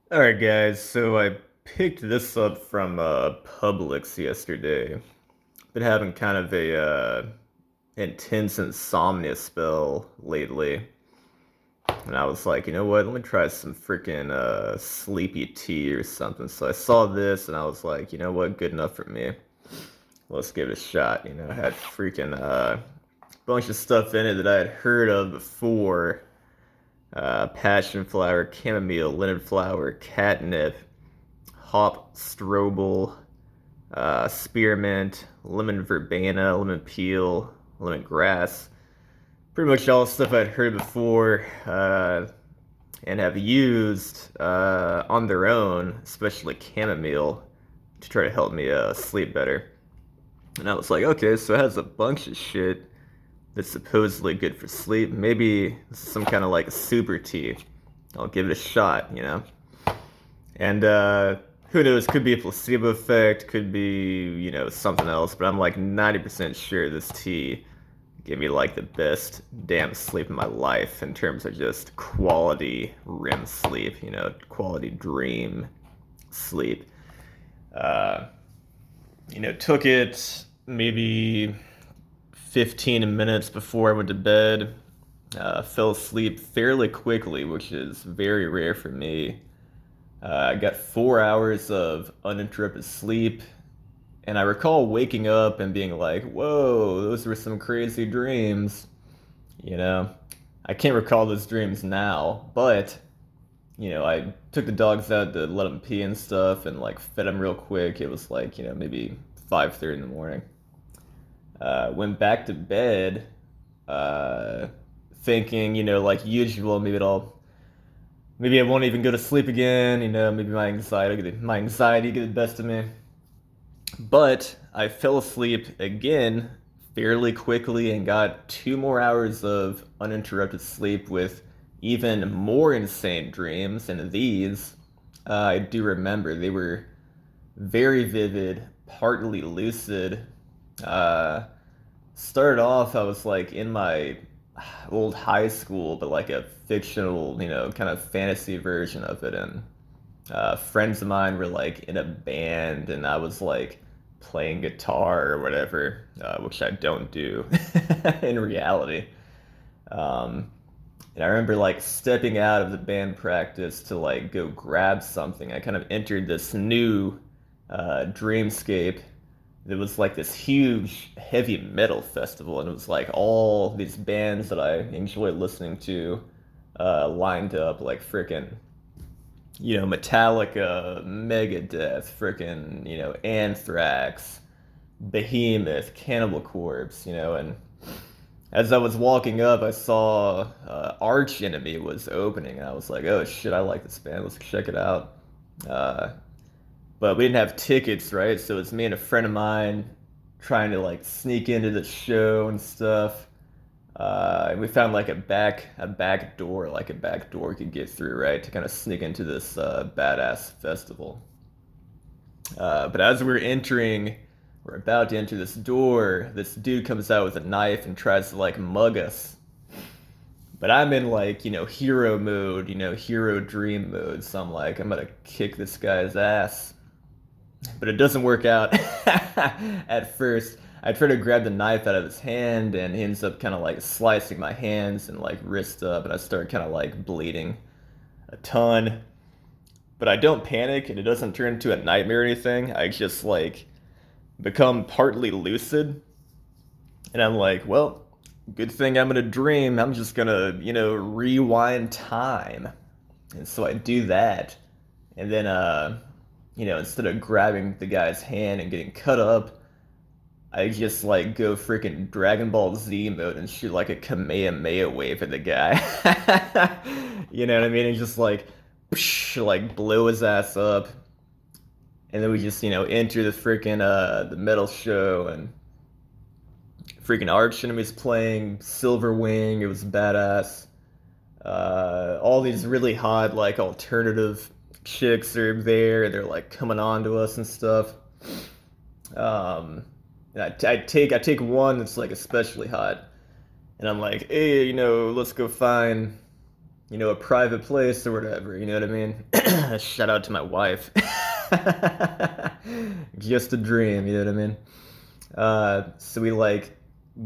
Alright guys, so I picked this up from Publix yesterday. Been having kind of a intense insomnia spell lately. And I was like, you know what, let me try some freaking sleepy tea or something. So I saw this and I was like, you know what, good enough for me. Let's give it a shot. It had freaking bunch of stuff in it that I had heard of before. Passion flower, chamomile, linnet flower, catnip, hop strobel, spearmint, lemon verbena, lemon peel, lemon grass. Pretty much all stuff I'd heard before and have used on their own, especially chamomile, to try to help me sleep better. And I was like, okay, so it has a bunch of shit that's supposedly good for sleep. Maybe this is some kind of like a super tea. I'll give it a shot. And who knows? Could be a placebo effect, could be, something else, but I'm like 90% sure this tea gave me like the best damn sleep of my life in terms of just quality REM sleep, quality dream sleep. Uh, took it maybe 15 minutes before I went to bed. Fell asleep fairly quickly, which is very rare for me. I got 4 hours of uninterrupted sleep, and I recall waking up and being like, whoa, those were some crazy dreams. You know, I can't recall those dreams now, but, I took the dogs out to let them pee and stuff and like fed them real quick. It was like, maybe 5:30 in the morning. Went back to bed, uh, thinking, like usual, maybe I won't even go to sleep again. Maybe my anxiety get the best of me. But I fell asleep again fairly quickly and got 2 more hours of uninterrupted sleep with even more insane dreams. And these, I do remember, they were very vivid, partly lucid. Uh, Started off, I was like in my old high school, but like a fictional, kind of fantasy version of it. And friends of mine were like in a band, and I was like playing guitar or whatever, which I don't do in reality. Um, and I remember like stepping out of the band practice to like go grab something. I kind of entered this new dreamscape. It was like this huge heavy metal festival, and it was like all these bands that I enjoy listening to lined up, like freaking, Metallica, Megadeth, freaking, Anthrax, Behemoth, Cannibal Corpse, and as I was walking up, I saw Arch Enemy was opening, and I was like, oh shit, I like this band, let's check it out. Uh, but we didn't have tickets, right? So it's me and a friend of mine trying to like sneak into the show and stuff. And we found like a back door we could get through, right, to kind of sneak into this badass festival. But as we're about to enter this door. This dude comes out with a knife and tries to like mug us. But I'm in like, hero mode, hero dream mode. So I'm like, I'm gonna kick this guy's ass. But it doesn't work out at first. I try to grab the knife out of his hand, and he ends up kind of like slicing my hands and like wrist up, and I start kind of like bleeding a ton. But I don't panic, and it doesn't turn into a nightmare or anything. I just like become partly lucid, and I'm like, well, good thing I'm gonna dream. I'm just gonna, rewind time. And so I do that. And then, instead of grabbing the guy's hand and getting cut up, I just like go freaking Dragon Ball Z mode and shoot like a Kamehameha wave at the guy. You know what I mean? And just like, psh, like blow his ass up. And then we just, enter the freaking the metal show, and freaking Arch Enemy's playing Silver Wing. It was badass. All these really hot like alternative chicks are there. They're like coming on to us and stuff. Um, and I take one that's like especially hot, and I'm like, hey, let's go find a private place or whatever, you know what I mean? Shout out to my wife. Just a dream, you know what I mean? So we like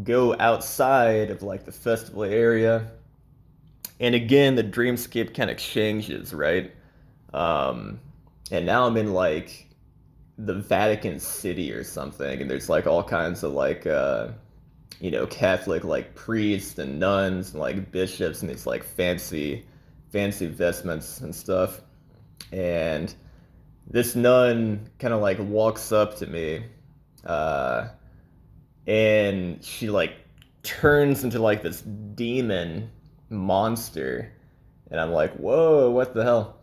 go outside of like the festival area, and again the dreamscape kind of changes, right? Um, and now I'm in like the Vatican City or something, and there's like all kinds of like Catholic like priests and nuns and like bishops and these like fancy vestments and stuff. And this nun kind of like walks up to me, uh, and she like turns into like this demon monster, and I'm like, whoa, what the hell?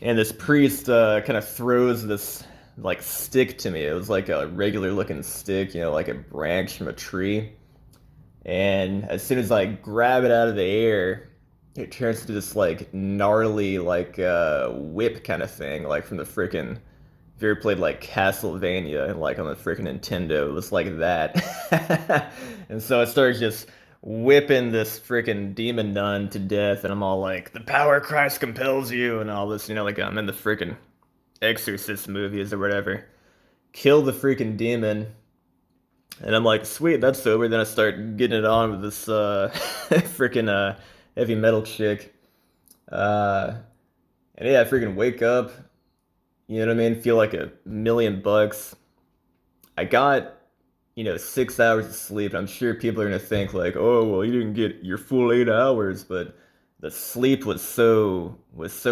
And this priest kind of throws this like stick to me. It was like a regular looking stick, like a branch from a tree. And as soon as I grab it out of the air, it turns into this like gnarly like whip kind of thing, like from the freaking. If you ever played like Castlevania and like on the freaking Nintendo, it was like that. And so I started just whipping this freaking demon nun to death, and I'm all like, "The power of Christ compels you," and all this, like I'm in the freaking Exorcist movies or whatever. Kill the freaking demon, and I'm like, "Sweet, that's over." Then I start getting it on with this freaking heavy metal chick, uh, and yeah, I freaking wake up. You know what I mean? Feel like $1,000,000. I got 6 hours of sleep. I'm sure people are gonna think like, oh well, you didn't get your full 8 hours, but the sleep was so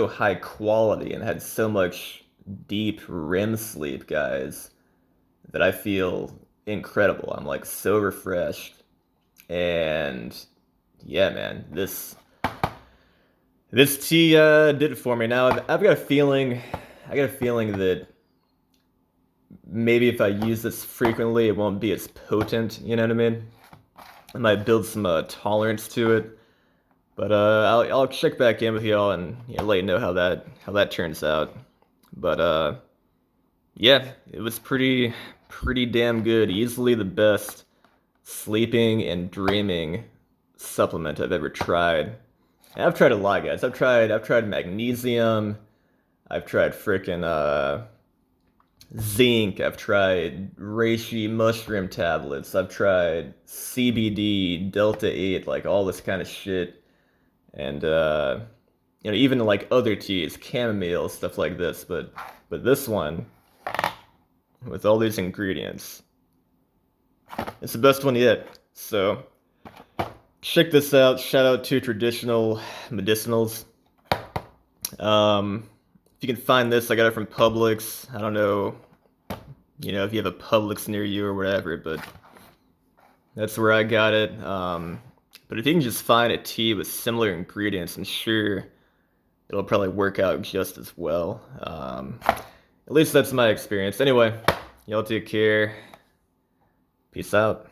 high quality and had so much deep REM sleep, guys, that I feel incredible. I'm like so refreshed, and yeah, man, this tea did it for me. Now I've got a feeling. I got a feeling that maybe if I use this frequently, it won't be as potent. You know what I mean? I might build some tolerance to it. But I'll check back in with y'all and let you know how that turns out. But yeah, it was pretty damn good. Easily the best sleeping and dreaming supplement I've ever tried. And I've tried a lot, guys. I've tried magnesium. I've tried frickin' zinc. I've tried reishi mushroom tablets. I've tried CBD, Delta 8, like all this kind of shit. And even like other teas, chamomile, stuff like this. But this one, with all these ingredients, it's the best one yet. So check this out. Shout out to Traditional Medicinals. If you can find this, I got it from Publix. I don't know, if you have a Publix near you or whatever, but that's where I got it. But if you can just find a tea with similar ingredients, I'm sure it'll probably work out just as well. At least that's my experience. Anyway, y'all take care. Peace out.